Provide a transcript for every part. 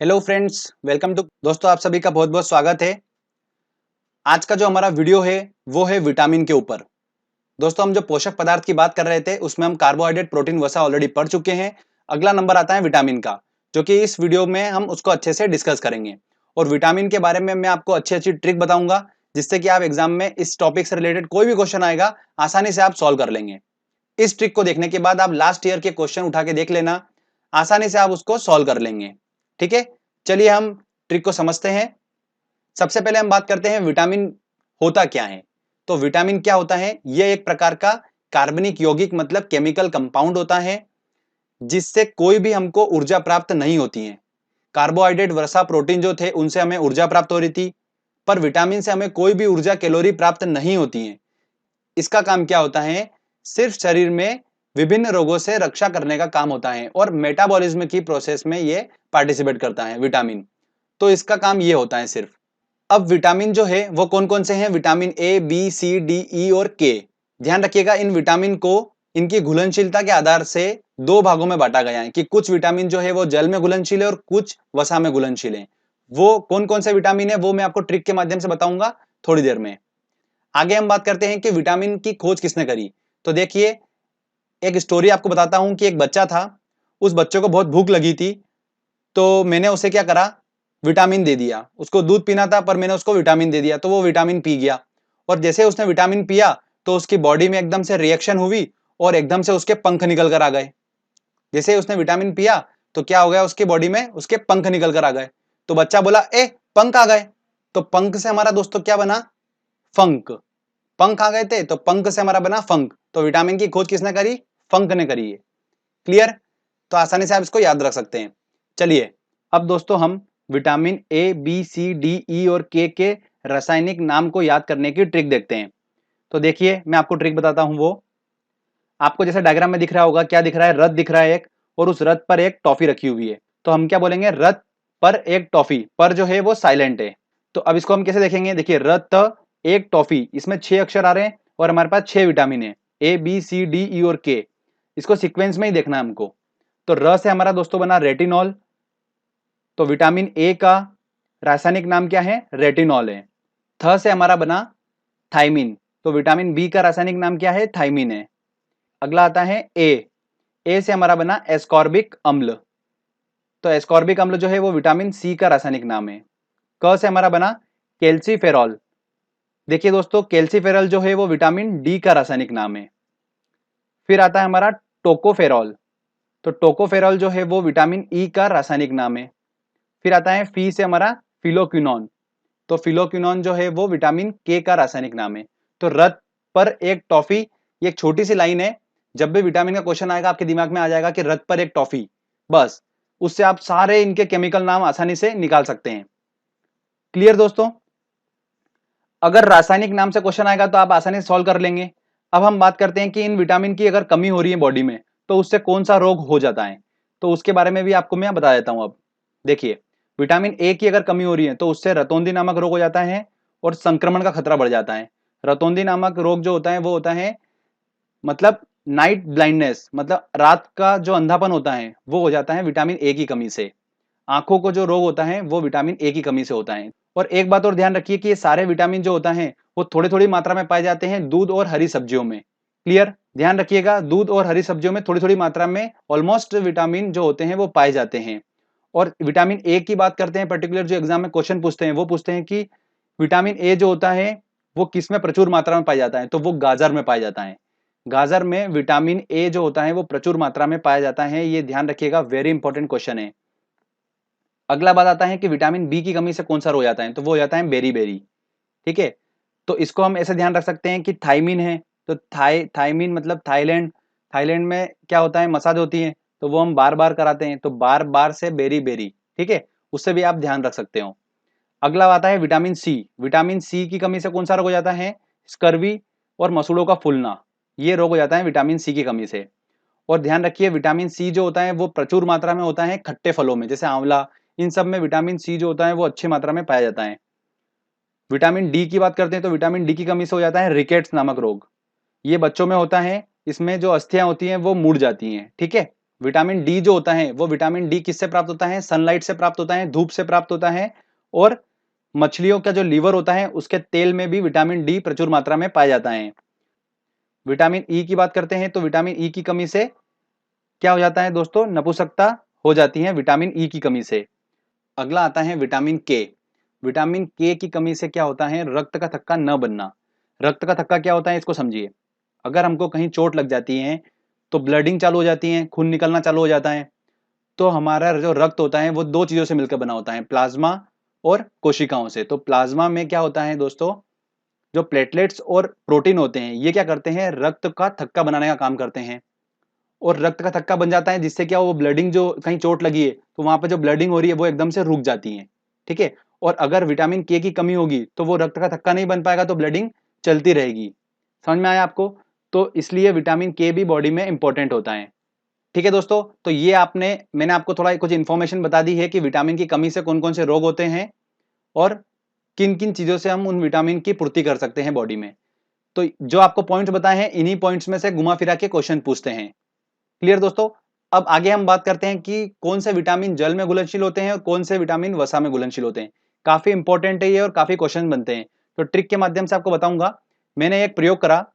Hello friends, welcome to दोस्तों, आप सभी का बहुत बहुत स्वागत है। आज का जो हमारा वीडियो है वो है विटामिन के ऊपर। दोस्तों, हम जो पोषक पदार्थ की बात कर रहे थे उसमें हम कार्बोहाइड्रेट, प्रोटीन, वसा ऑलरेडी पढ़ चुके हैं। अगला नंबर आता है विटामिन का, जो कि इस वीडियो में हम उसको अच्छे से डिस्कस करेंगे। और विटामिन के बारे में मैं आपको अच्छी अच्छी ट्रिक बताऊंगा, जिससे कि आप एग्जाम में इस टॉपिक से रिलेटेड कोई भी क्वेश्चन आएगा आसानी से आप सॉल्व कर लेंगे। इस ट्रिक को देखने के बाद आप लास्ट ईयर के क्वेश्चन उठा के देख लेना, आसानी से आप उसको सॉल्व कर लेंगे। ठीक है, चलिए हम ट्रिक को समझते हैं। सबसे पहले हम बात करते हैं विटामिन होता क्या है। तो विटामिन क्या होता है? यह एक प्रकार का कार्बनिक यौगिक मतलब केमिकल कंपाउंड होता है, जिससे कोई भी हमको ऊर्जा प्राप्त नहीं होती है। कार्बोहाइड्रेट, वसा, प्रोटीन जो थे उनसे हमें ऊर्जा प्राप्त हो रही थी, पर विटामिन से हमें कोई भी ऊर्जा, कैलोरी प्राप्त नहीं होती है। इसका काम क्या होता है? सिर्फ शरीर में विभिन्न रोगों से रक्षा करने का काम होता है और मेटाबॉलिज्म की प्रोसेस में ये पार्टिसिपेट करता है विटामिन। तो इसका काम ये होता है सिर्फ। अब विटामिन जो है वो कौन कौन से हैं? Vitamin A, B, C, D, E और के। ध्यान रखिएगा, इन विटामिन को इनकी घुलनशीलता के आधार से दो भागों में बांटा गया है कि कुछ विटामिन जो है वो जल में घुलनशील है और कुछ वसा में घुलनशील है। वो कौन कौन से विटामिन है वो मैं आपको ट्रिक के माध्यम से बताऊंगा थोड़ी देर में। आगे हम बात करते हैं कि विटामिन की खोज किसने करी। तो देखिए, एक स्टोरी आपको बताता हूं कि एक बच्चा था, उस बच्चे को बहुत भूख लगी थी, तो मैंने उसे क्या करा, विटामिन दे दिया। उसको दूध पीना था पर मैंने उसको विटामिन दे दिया, तो वो विटामिन पी गया। और जैसे उसने विटामिन पिया तो उसकी बॉडी में एकदम से रिएक्शन हुई और एकदम से उसके पंख निकल कर आ गए। जैसे उसने विटामिन पिया तो क्या हो गया, उसकी बॉडी में उसके पंख निकल कर आ गए। तो बच्चा बोला, ए पंख आ गए। तो पंख से हमारा दोस्तों क्या बना? फंक। पंख आ गए थे तो पंख से हमारा बना फंक। तो विटामिन की खोज किसने करी? फंक ने करी है। क्लियर? तो आसानी से आप इसको याद रख सकते हैं। चलिए, अब दोस्तों हम vitamin A, B, C, D, E और के रासायनिक नाम को याद करने की ट्रिक देखते हैं। तो देखिए, मैं आपको ट्रिक बताता हूं। वो आपको जैसे डायग्राम में दिख रहा होगा, क्या दिख रहा है? रथ दिख रहा है एक, और उस रथ पर एक टॉफी रखी हुई है। तो हम क्या बोलेंगे? रथ पर एक टॉफी। पर जो है वो साइलेंट है। तो अब इसको हम कैसे देखेंगे? देखिए, रथ एक टॉफी, इसमें 6 अक्षर आ रहे हैं और हमारे पास 6 विटामिन है, ए, बी, सी, डी, ई और के। इसको सीक्वेंस में ही देखना है हमको। तो र से हमारा दोस्तों बना रेटिनॉल। तो विटामिन ए का रासायनिक नाम क्या है? रेटिनॉल है। थ से हमारा बना थाइमिन। तो विटामिन बी का रासायनिक नाम क्या है? थाइमिन है। अगला आता है ए। ए से हमारा बना एस्कॉर्बिक अम्ल। तो एस्कॉर्बिक अम्ल जो है वो विटामिन सी का रासायनिक नाम है। क से हमारा बना कैल्सीफेरॉल। देखिए दोस्तों, कैल्सीफेरॉल जो है वो विटामिन डी का रासायनिक नाम है। फिर आता है हमारा टोकोफेरॉल। तो टोकोफेरॉल जो है वो विटामिन ई का रासायनिक नाम है। फिर आता है फी से हमारा फिलोक्विनोन। तो फिलोक्विनोन जो है वो विटामिन के का रासायनिक नाम है। तो रथ पर एक टॉफी, ये एक छोटी सी लाइन है। जब भी विटामिन का क्वेश्चन आएगा आपके दिमाग में आ जाएगा कि रथ पर एक टॉफी, बस उससे आप सारे इनके केमिकल नाम आसानी से निकाल सकते हैं। क्लियर दोस्तों? अगर रासायनिक नाम से क्वेश्चन आएगा तो आप आसानी से सॉल्व कर लेंगे। अब हम बात करते हैं कि इन विटामिन की अगर कमी हो रही है बॉडी में तो उससे कौन सा रोग हो जाता है। तो उसके बारे में भी आपको मैं बता देता हूं। अब देखिए, विटामिन ए की अगर कमी हो रही है तो उससे रतौंधी नामक रोग हो जाता है और संक्रमण का खतरा बढ़ जाता है। रतौंधी नामक रोग जो होता है वो होता है मतलब नाइट ब्लाइंडनेस, मतलब रात का जो अंधापन होता है वो हो जाता है विटामिन ए की कमी से। आंखों को जो रोग होता है वो विटामिन ए की कमी से होता है। और एक बात और ध्यान रखिए कि ये सारे विटामिन जो होता है वो थोड़ी थोड़ी मात्रा में पाए जाते हैं दूध और हरी सब्जियों में। क्लियर? ध्यान रखिएगा, दूध और हरी सब्जियों में थोड़ी थोड़ी मात्रा में ऑलमोस्ट विटामिन जो होते हैं वो पाए जाते हैं। और विटामिन ए की बात करते हैं, पर्टिकुलर जो एग्जाम में क्वेश्चन पूछते हैं वो पूछते हैं कि विटामिन ए जो होता है वो किस में प्रचुर मात्रा में पाया जाता है। तो वो गाजर में पाया जाता है। गाजर में विटामिन ए जो होता है वो प्रचुर मात्रा में पाया जाता है। ये ध्यान रखिएगा, वेरी इंपॉर्टेंट क्वेश्चन है। अगला बात आता है कि विटामिन बी की कमी से कौन सा रोग हो जाता है। तो वो हो जाता है बेरी बेरी। ठीक है, तो इसको हम ऐसे ध्यान रख सकते हैं कि थाइमिन है तो थाइमिन मतलब थाईलैंड। थाईलैंड में क्या होता है? मसाज होती है, तो वो हम बार बार कराते हैं, तो बार बार से बेरी बेरी। ठीक है, उससे भी आप ध्यान रख सकते हो। अगला आता है विटामिन सी। विटामिन सी की कमी से कौन सा रोग हो जाता है? स्कर्वी और मसूड़ों का फूलना, ये रोग हो जाता है विटामिन सी की कमी से। और ध्यान रखिए, विटामिन सी जो होता है वो प्रचुर मात्रा में होता है खट्टे फलों में, जैसे आंवला। इन सब में विटामिन सी जो होता है वो अच्छी मात्रा में पाया जाता है। विटामिन डी की बात करते हैं तो विटामिन डी की कमी से हो जाता है रिकेट्स नामक रोग। ये बच्चों में होता है, इसमें जो अस्थियां होती हैं वो मुड़ जाती हैं। ठीक है, विटामिन डी जो होता है वो विटामिन डी किससे प्राप्त होता है? सनलाइट से प्राप्त होता है, धूप से प्राप्त होता है, और मछलियों का जो लीवर होता है उसके तेल में भी विटामिन डी प्रचुर मात्रा में पाया जाता है। विटामिन ई की बात करते हैं तो विटामिन ई की कमी से क्या हो जाता है दोस्तों? नपुंसकता हो जाती है विटामिन ई की कमी से। अगला आता है विटामिन के। विटामिन के की कमी से क्या होता है? रक्त का थक्का न बनना। रक्त का थक्का क्या होता है इसको समझिए। अगर हमको कहीं चोट लग जाती है तो ब्लडिंग चालू हो जाती है, खून निकलना चालू हो जाता है, तो हमारा जो रक्त होता है वो दो चीजों से मिलकर बना होता है, प्लाज्मा और कोशिकाओं से। तो प्लाज्मा में क्या होता है दोस्तों? जो प्लेटलेट्स और प्रोटीन होते हैं ये क्या करते हैं? रक्त का थक्का बनाने का काम करते हैं, और रक्त का थक्का बन जाता है जिससे क्या, वो ब्लडिंग, जो कहीं चोट लगी है तो वहां पर जो ब्लडिंग हो रही है वो एकदम से रुक जाती है। ठीक है। और अगर विटामिन के की कमी होगी तो वो रक्त का थक्का नहीं बन पाएगा, तो ब्लडिंग चलती रहेगी। समझ में आया आपको? तो इसलिए विटामिन के भी बॉडी में इंपॉर्टेंट होता है। ठीक है दोस्तों, तो ये मैंने आपको थोड़ा कुछ इंफॉर्मेशन बता दी है कि विटामिन की कमी से कौन कौन से रोग होते हैं और किन किन चीजों से हम उन विटामिन की पूर्ति कर सकते हैं बॉडी में। तो जो आपको पॉइंट्स बताए हैं इन्हीं पॉइंट्स में से घुमा फिरा के क्वेश्चन पूछते हैं। क्लियर दोस्तों? अब आगे हम बात करते हैं कि कौन से विटामिन जल में घुलनशील होते हैं और कौन से विटामिन वसा में घुलनशील होते हैं। काफी इंपॉर्टेंट है ये और काफी क्वेश्चन बनते हैं। तो ट्रिक के माध्यम से आपको बताऊंगा। मैंने एक प्रयोग करा,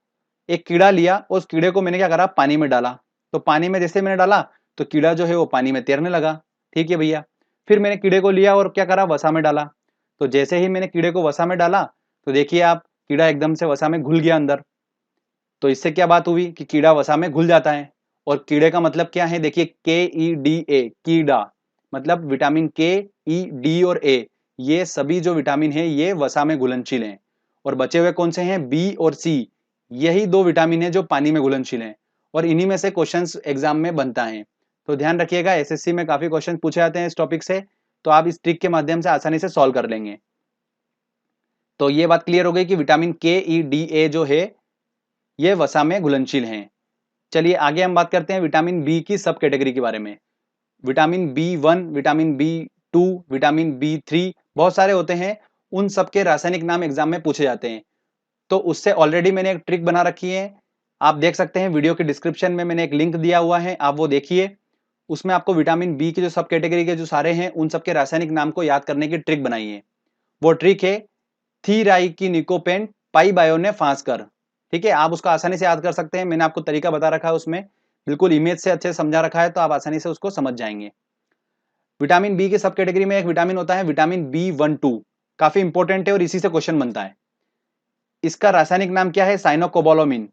एक कीड़ा लिया, उस कीड़े को मैंने क्या करा, पानी में डाला। तो पानी में जैसे मैंने डाला तो कीड़ा जो है वो पानी में तैरने लगा। ठीक है भैया। फिर मैंने कीड़े को लिया और क्या करा, वसा में डाला। तो जैसे ही मैंने कीड़े को वसा में डाला तो देखिए आप, कीड़ा एकदम से वसा में घुल गया अंदर। तो इससे क्या बात हुई कि कीड़ा वसा में घुल जाता है। और कीड़े का मतलब क्या है? देखिए, के ई डी ए, कीड़ा, मतलब विटामिन के, ई, डी और ए, ये सभी जो विटामिन है ये वसा में घुलनशील हैं। और बचे हुए कौन से हैं? बी और सी। यही दो विटामिन है जो पानी में घुलनशील हैं, और इन्हीं में से क्वेश्चंस एग्जाम में बनता है। तो ध्यान रखिएगा, एसएससी में काफी क्वेश्चन पूछे जाते हैं इस टॉपिक से, तो आप इस ट्रिक के माध्यम से आसानी से सॉल्व कर लेंगे। तो ये बात क्लियर हो गई कि विटामिन के, ई, डी, ए जो है ये वसा में घुलनशील हैं। चलिए आगे हम बात करते हैं विटामिन बी की सब कैटेगरी के बारे में। Vitamin B 1, vitamin B 2, vitamin B 3, बहुत सारे होते हैं। उन सब के रासायनिक नाम एग्जाम में पूछे जाते हैं। तो उससे ऑलरेडी मैंने एक ट्रिक बना रखी है, आप देख सकते हैं वीडियो के डिस्क्रिप्शन में मैंने एक लिंक दिया हुआ है, आप वो देखिए। उसमें आपको विटामिन बी के जो सब कैटेगरी के जो सारे हैं उन सब के रासायनिक नाम को याद करने की ट्रिक बनाई है। वो ट्रिक है थीराइकिनिकोपेन पाइबायोने फांसकर। ठीक है, आप उसको आसानी से याद कर सकते हैं, मैंने आपको तरीका बता रखा है उसमें, बिल्कुल इमेज से अच्छे से समझा रखा है, तो आप आसानी से उसको समझ जाएंगे। विटामिन बी की सब कैटेगरी में एक विटामिन होता है विटामिन बी 1 2, काफी इंपॉर्टेंट है और इसी से क्वेश्चन बनता है। इसका रासायनिक नाम क्या है? साइनोकोबालामिन।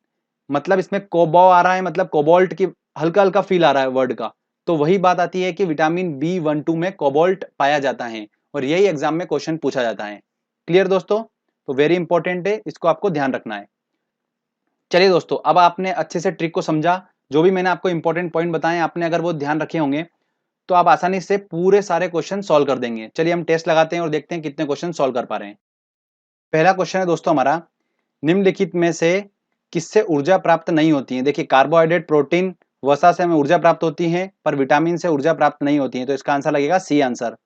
मतलब इसमें कोबो आ रहा है, मतलब कोबाल्ट की हल्का हल्का फील आ रहा है वर्ड का। तो वही बात आती है कि विटामिन बी 1 2 में कोबाल्ट पाया जाता है, और यही एग्जाम में क्वेश्चन पूछा जाता है। क्लियर दोस्तों? तो वेरी इंपॉर्टेंट है, इसको आपको ध्यान रखना है। चलिए दोस्तों, अब आपने अच्छे से ट्रिक को समझा, जो भी मैंने आपको इंपॉर्टेंट पॉइंट बताए आपने अगर वो ध्यान रखे होंगे तो आप आसानी से पूरे सारे क्वेश्चन सॉल्व कर देंगे। चलिए हम टेस्ट लगाते हैं और देखते हैं कितने क्वेश्चन सॉल्व कर पा रहे हैं। पहला क्वेश्चन है दोस्तों हमारा, निम्नलिखित में से किससे ऊर्जा प्राप्त नहीं होती है? देखिए, कार्बोहाइड्रेट, प्रोटीन, वसा से हमें ऊर्जा प्राप्त होती है, पर विटामिन से ऊर्जा प्राप्त नहीं होती है। तो इसका आंसर लगेगा सी आंसर।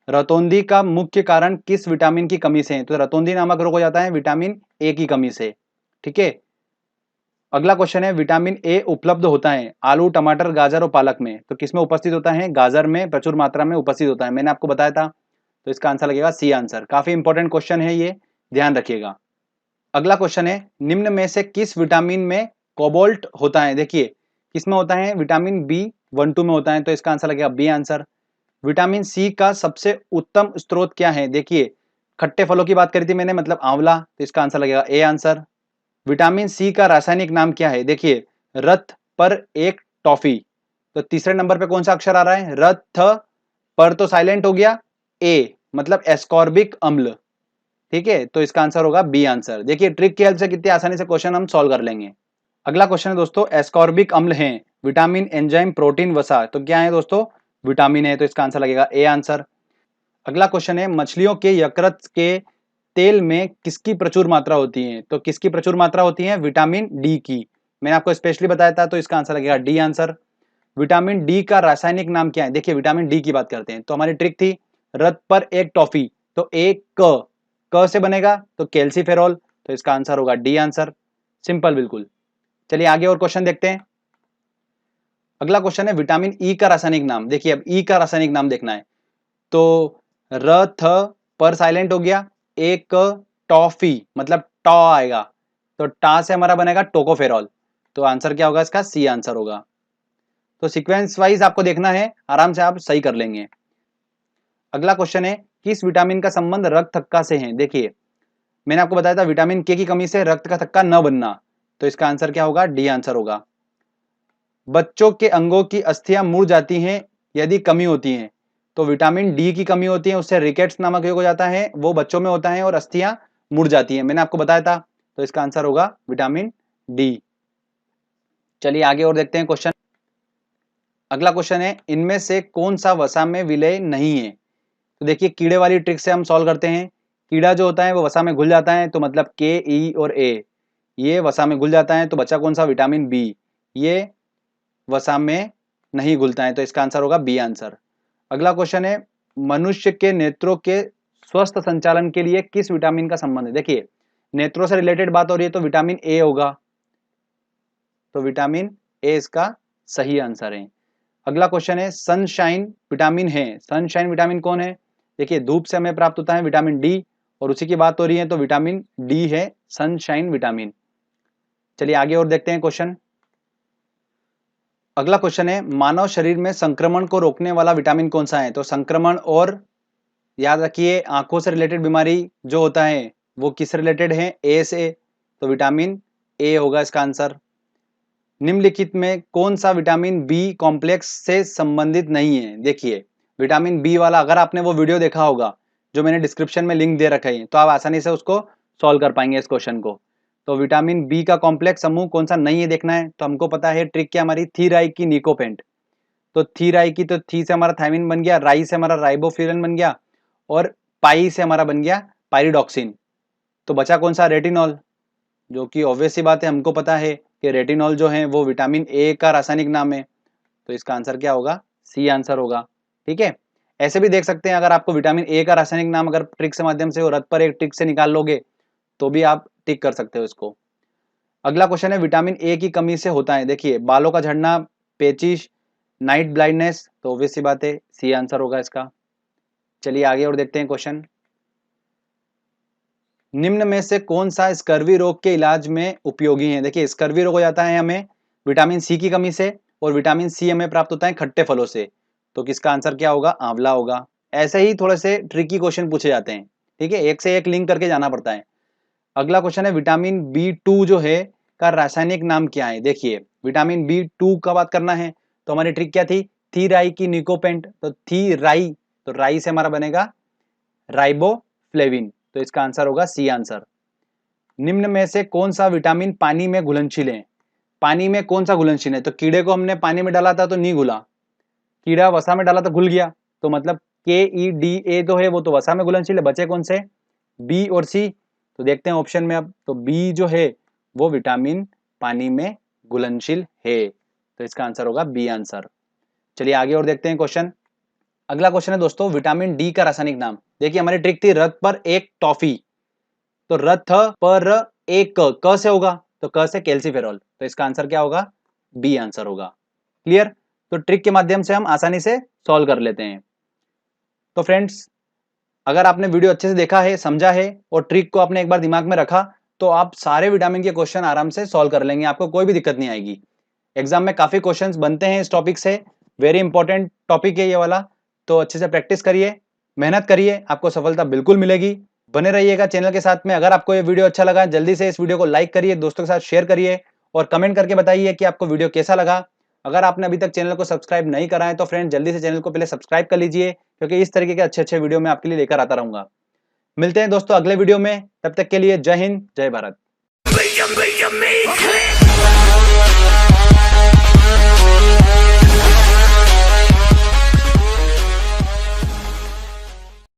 रतौंधी का मुख्य कारण किस विटामिन की कमी से है? तो रतौंधी नामक रोग हो जाता है विटामिन ए की कमी से। ठीक है। अगला क्वेश्चन है, विटामिन ए उपलब्ध होता है आलू, टमाटर, गाजर और पालक में। तो किसमें उपस्थित होता है? गाजर में प्रचुर मात्रा में उपस्थित होता है, मैंने आपको बताया था। तो इसका आंसर लगेगा सी आंसर। काफी इंपॉर्टेंट क्वेश्चन है ये, ध्यान रखिएगा। अगला क्वेश्चन है, निम्न में से किस विटामिन में कोबाल्ट होता है? देखिए, किसमें होता है? विटामिन बी 1 2 में होता है, तो इसका आंसर लगेगा बी आंसर। विटामिन सी का सबसे उत्तम स्रोत क्या है? देखिए, खट्टे फलों की बात करी थी मैंने, मतलब आंवला, तो इसका आंसर लगेगा ए आंसर। विटामिन सी का रासायनिक नाम क्या है? देखिए, रथ पर एक टॉफी। तो तीसरे नंबर पे कौन सा अक्षर आ रहा है? रथ, पर तो साइलेंट हो गया, ए मतलब एस्कॉर्बिक अम्ल। ठीक है, तो इसका आंसर होगा बी आंसर। देखिए, ट्रिक की हेल्प से कितनी आसानी से क्वेश्चन हम सॉल्व कर लेंगे। अगला क्वेश्चन है दोस्तों, एस्कॉर्बिक अम्ल है विटामिन, एंजाइम, प्रोटीन, वसा, तो क्या है दोस्तों? विटामिन है, तो इसका आंसर लगेगा ए आंसर। अगला क्वेश्चन है, मछलियों के यकृत के तेल में किसकी प्रचुर मात्रा होती है? तो किसकी प्रचुर मात्रा होती है? विटामिन डी की। मैंने आपको स्पेशली बताया था, तो इसका आंसर लगेगा डी आंसर। विटामिन डी का रासायनिक नाम क्या है? देखिए, विटामिन डी की बात करते हैं तो हमारी ट्रिक थी रथ पर एक टॉफी, तो एक क से बनेगा, तो कैल्सीफेरॉल, तो इसका आंसर होगा डी आंसर। सिंपल बिल्कुल। चलिए आगे और क्वेश्चन देखते हैं। अगला क्वेश्चन है विटामिन ई का रासायनिक नाम। देखिए अब ई का रासायनिक नाम देखना है, तो र थ पर साइलेंट हो गया, एक टॉफी मतलब टॉ आएगा, तो टा से हमारा बनेगा टोकोफेरॉल। तो आंसर क्या होगा इसका? सी आंसर होगा। तो सीक्वेंस वाइज आपको देखना है, आराम से आप सही कर लेंगे। अगला क्वेश्चन है किस विटामिन का संबंध रक्त थक्का से है? देखिए मैंने आपको बताया था विटामिन के की कमी से रक्त का थक्का न बनना, तो इसका आंसर क्या होगा? डी आंसर होगा। बच्चों के अंगों की अस्थियां मुड़ जाती हैं यदि कमी होती है, तो विटामिन डी की कमी होती है, उससे रिकेट्स नामक रोग हो जाता है, वो बच्चों में होता है और अस्थियां मुड़ जाती है, मैंने आपको बताया था। तो इसका आंसर होगा विटामिन डी। चलिए आगे और देखते हैं क्वेश्चन। अगला क्वेश्चन है इनमें से कौन सा वसा में विलय नहीं है? तो देखिए कीड़े वाली ट्रिक से हम सॉल्व करते हैं। कीड़ा जो होता है वो वसा में घुल जाता है, तो मतलब के, ई और ए ये वसा में घुल जाता है, तो बचा कौन सा? विटामिन बी, ये वसा में नहीं घुलता है, तो इसका आंसर होगा बी आंसर। अगला क्वेश्चन है मनुष्य के नेत्रों के स्वस्थ संचालन के लिए किस विटामिन का संबंध है? देखिए नेत्रों से रिलेटेड बात हो रही है, तो विटामिन ए होगा, तो विटामिन ए इसका सही आंसर है। अगला क्वेश्चन है सनशाइन विटामिन है, सनशाइन विटामिन कौन है? देखिए धूप से हमें प्राप्त होता है विटामिन डी, और उसी की बात हो रही है, तो विटामिन डी है सनशाइन विटामिन। चलिए आगे और देखते हैं क्वेश्चन। अगला क्वेश्चन है मानव शरीर में संक्रमण को रोकने वाला विटामिन कौन सा है? तो संक्रमण और याद रखिए आंखों से रिलेटेड बीमारी जो होता है वो किस रिलेटेड है? ए से, तो विटामिन ए होगा इसका आंसर। निम्नलिखित में कौन सा विटामिन बी कॉम्प्लेक्स से संबंधित नहीं है? देखिए विटामिन बी वाला अगर आपने वो वीडियो देखा होगा जो मैंने डिस्क्रिप्शन में लिंक दे रखा है, तो आप आसानी से उसको सॉल्व कर पाएंगे इस क्वेश्चन को। तो विटामिन बी का कॉम्प्लेक्स समूह कौन सा नहीं है देखना है, तो हमको पता है ट्रिक क्या हमारी, थीराई की निकोपेंट। तो थीराई की, तो थी से हमारा थायमिन बन गया, राई से हमारा राइबोफ्यूरन बन गया, और पाई से हमारा बन गया पायरिडॉक्सिन। तो बचा कौन सा? रेटिनॉल, जो कि ऑब्वियस सी बात है, हमको पता है कि रेटिनॉल जो है वो विटामिन ए का रासायनिक नाम है, तो इसका आंसर क्या होगा? सी आंसर होगा। ठीक है, ऐसे भी देख सकते हैं, अगर आपको विटामिन ए का रासायनिक नाम अगर ट्रिक से माध्यम से और रथ पर एक ट्रिक से निकाल लोगे तो भी आप टिक कर सकते हो इसको। अगला क्वेश्चन है विटामिन ए की कमी से होता है, देखिए बालों का झड़ना, पेचिश, नाइट ब्लाइंडनेस, तो ऑब्वियस सी बात है सी आंसर होगा इसका। चलिए आगे और देखते हैं क्वेश्चन। निम्न में से कौन सा स्कर्वी रोग के इलाज में उपयोगी है? देखिए स्कर्वी रोग हो जाता है हमें विटामिन सी की कमी से, और विटामिन सी हमें प्राप्त होता है खट्टे फलों से, तो किसका आंसर क्या होगा? आंवला होगा। ऐसे ही थोड़े से ट्रिकी क्वेश्चन पूछे जाते हैं, ठीक है, एक से एक लिंक करके जाना पड़ता है। अगला क्वेश्चन है विटामिन बी टू जो है का रासायनिक नाम क्या है? देखिए विटामिन बी टू का बात करना है, तो हमारी ट्रिक क्या थी? थी राई की निकोपेंट, तो थी राई, तो राई से हमारा बनेगा राइबोफ्लेविन, तो इसका आंसर होगा सी आंसर। निम्न में से कौन सा विटामिन पानी में घुलनशील है? पानी में कौन सा घुलनशील है? तो कीड़े को हमने पानी में डाला था तो नहीं घुला, कीड़ा वसा में डाला तो घुल गया, तो मतलब के ई डी ए जो है वो तो वसा में घुलनशील है, बचे कौन से? बी और सी। तो देखते हैं ऑप्शन में अब, तो बी जो है वो विटामिन पानी में घुलनशील है, तो इसका आंसर होगा बी आंसर। चलिए आगे और देखते हैं क्वेश्चन। अगला क्वेश्चन है दोस्तों विटामिन डी का रासायनिक नाम। देखिए हमारी ट्रिक थी रथ पर एक टॉफी, तो रथ पर एक क से होगा, तो क से कैल्सीफेरॉल, तो इसका आंसर क्या होगा? बी आंसर होगा। क्लियर? तो ट्रिक के माध्यम से हम आसानी से सॉल्व कर लेते हैं। तो फ्रेंड्स अगर आपने वीडियो अच्छे से देखा है, समझा है और ट्रिक को आपने एक बार दिमाग में रखा, तो आप सारे विटामिन के क्वेश्चन आराम से सॉल्व कर लेंगे, आपको कोई भी दिक्कत नहीं आएगी। एग्जाम में काफी क्वेश्चंस बनते हैं इस टॉपिक से, वेरी इंपॉर्टेंट टॉपिक है ये वाला, तो अच्छे से प्रैक्टिस करिए, मेहनत करिए, आपको सफलता बिल्कुल मिलेगी। बने रहिएगा चैनल के साथ में। अगर आपको ये वीडियो अच्छा लगा जल्दी से इस वीडियो को लाइक करिए, दोस्तों के साथ शेयर करिए और कमेंट करके बताइए कि आपको वीडियो कैसा लगा। अगर आपने अभी तक चैनल को सब्सक्राइब नहीं करा है तो फ्रेंड जल्दी से चैनल को पहले सब्सक्राइब कर लीजिए, क्योंकि इस तरीके के अच्छे वीडियो मैं आपके लिए लेकर आता रहूंगा। मिलते हैं दोस्तों अगले वीडियो में, तब तक के लिए जय हिंद, जय भारत।